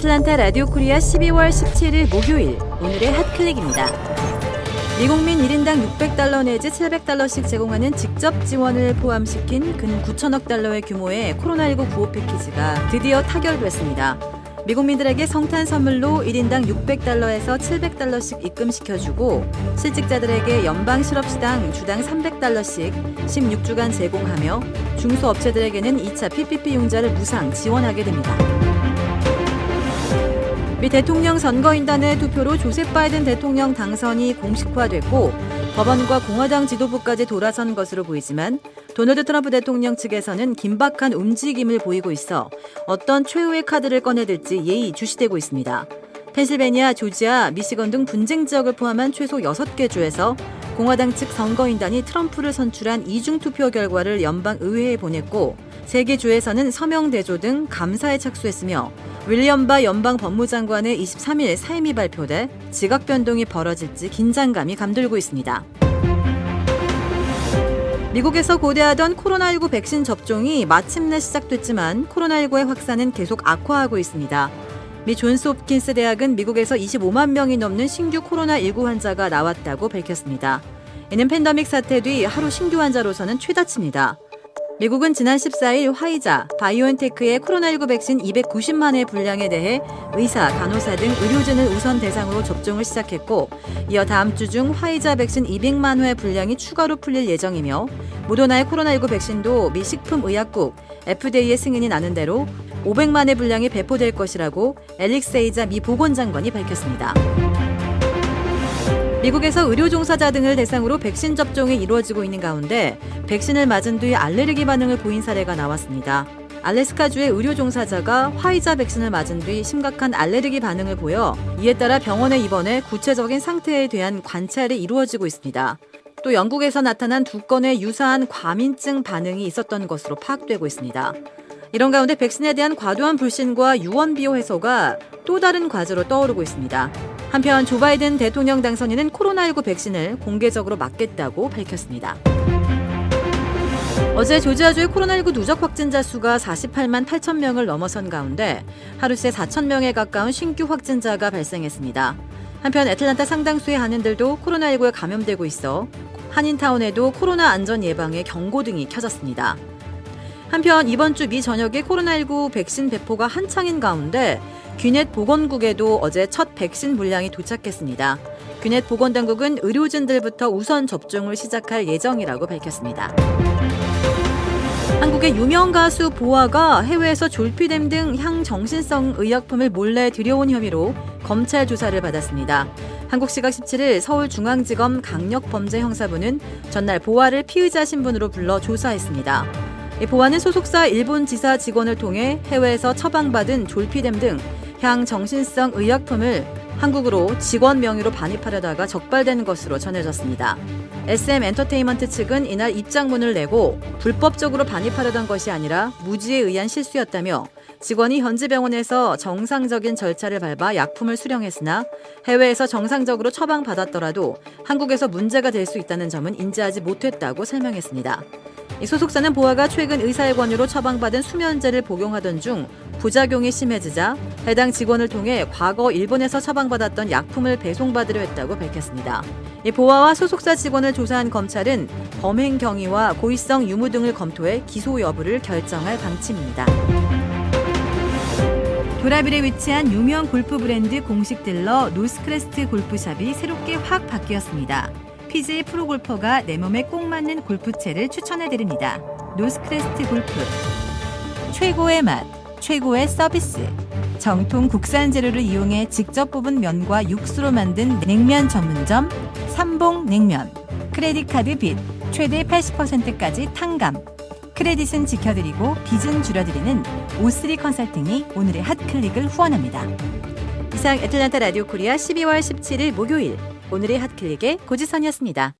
애틀란타 라디오 코리아 12월 17일 목요일 오늘의 핫클릭입니다. 미국민 1인당 $600 내지 $700씩 제공하는 직접 지원을 포함시킨 근 9천억 달러의 규모의 코로나19 구호 패키지가 드디어 타결됐습니다. 미국민들에게 성탄 선물로 1인당 $600에서 $700씩 입금시켜주고 실직자들에게 연방 실업시당 주당 $300씩 16주간 제공하며 중소업체들에게는 2차 PPP 융자를 무상 지원하게 됩니다. 미 대통령 선거인단의 투표로 조셉 바이든 대통령 당선이 공식화됐고 법원과 공화당 지도부까지 돌아선 것으로 보이지만 도널드 트럼프 대통령 측에서는 긴박한 움직임을 보이고 있어 어떤 최후의 카드를 꺼내들지 예의주시되고 있습니다. 펜실베니아, 조지아, 미시건 등 분쟁 지역을 포함한 최소 6개 주에서 공화당 측 선거인단이 트럼프를 선출한 이중투표 결과를 연방 의회에 보냈고 3개 주에서는 서명 대조 등 감사에 착수했으며 윌리엄 바 연방 법무장관의 23일 사임이 발표돼 지각 변동이 벌어질지 긴장감이 감돌고 있습니다. 미국에서 고대하던 코로나19 백신 접종이 마침내 시작됐지만 코로나19의 확산은 계속 악화하고 있습니다. 미 존스 홉킨스 대학은 미국에서 25만 명이 넘는 신규 코로나19 환자가 나왔다고 밝혔습니다. 이는 팬데믹 사태 뒤 하루 신규 환자로서는 최다치입니다. 미국은 지난 14일 화이자, 바이오엔테크의 코로나19 백신 290만 회 분량에 대해 의사, 간호사 등 의료진을 우선 대상으로 접종을 시작했고 이어 다음 주 중 화이자 백신 200만 회 분량이 추가로 풀릴 예정이며 모더나의 코로나19 백신도 미 식품의약국 FDA의 승인이 나는 대로 500만 회 분량이 배포될 것이라고 앨릭세이자 미 보건장관이 밝혔습니다. 미국에서 의료 종사자 등을 대상으로 백신 접종이 이루어지고 있는 가운데 백신을 맞은 뒤 알레르기 반응을 보인 사례가 나왔습니다. 알래스카주의 의료 종사자가 화이자 백신을 맞은 뒤 심각한 알레르기 반응을 보여 이에 따라 병원에 입원해 구체적인 상태에 대한 관찰이 이루어지고 있습니다. 또 영국에서 나타난 2건의 유사한 과민증 반응이 있었던 것으로 파악되고 있습니다. 이런 가운데 백신에 대한 과도한 불신과 유언비어 해소가 또 다른 과제로 떠오르고 있습니다. 한편 조 바이든 대통령 당선인은 코로나19 백신을 공개적으로 맞겠다고 밝혔습니다. 어제 조지아주의 코로나19 누적 확진자 수가 48만 8천 명을 넘어선 가운데 하루 새 4천 명에 가까운 신규 확진자가 발생했습니다. 한편 애틀란타 상당수의 한인들도 코로나19에 감염되고 있어 한인타운에도 코로나 안전 예방에 경고등이 켜졌습니다. 한편 이번 주 미 전역에 코로나19 백신 배포가 한창인 가운데 귀넷 보건국에도 어제 첫 백신 물량이 도착했습니다. 귀넷 보건당국은 의료진들부터 우선 접종을 시작할 예정이라고 밝혔습니다. 한국의 유명 가수 보아가 해외에서 졸피뎀 등 향정신성 의약품을 몰래 들여온 혐의로 검찰 조사를 받았습니다. 한국 시각 17일 서울중앙지검 강력범죄형사부는 전날 보아를 피의자 신분으로 불러 조사했습니다. 보아는 소속사 일본 지사 직원을 통해 해외에서 처방받은 졸피뎀 등 향정신성 의약품을 한국으로 직원 명의로 반입하려다가 적발된 것으로 전해졌습니다. SM 엔터테인먼트 측은 이날 입장문을 내고 불법적으로 반입하려던 것이 아니라 무지에 의한 실수였다며 직원이 현지 병원에서 정상적인 절차를 밟아 약품을 수령했으나 해외에서 정상적으로 처방받았더라도 한국에서 문제가 될 수 있다는 점은 인지하지 못했다고 설명했습니다. 이 소속사는 보아가 최근 의사의 권유로 처방받은 수면제를 복용하던 중 부작용이 심해지자 해당 직원을 통해 과거 일본에서 처방받았던 약품을 배송받으려 했다고 밝혔습니다. 이 보아와 소속사 직원을 조사한 검찰은 범행 경위와 고의성 유무 등을 검토해 기소 여부를 결정할 방침입니다. 도라빌에 위치한 유명 골프 브랜드 공식 딜러 노스크레스트 골프샵이 새롭게 확 바뀌었습니다. PGA 프로골퍼가 내 몸에 꼭 맞는 골프채를 추천해드립니다. 노스크레스트 골프. 최고의 맛, 최고의 서비스. 정통 국산 재료를 이용해 직접 뽑은 면과 육수로 만든 냉면 전문점 삼봉냉면. 크레딧 카드 빚 최대 80%까지 탕감. 크레딧은 지켜드리고 빚은 줄여드리는 O3 컨설팅이 오늘의 핫클릭을 후원합니다. 이상 애틀란타 라디오 코리아 12월 17일 목요일 오늘의 핫클릭의 고지선이었습니다.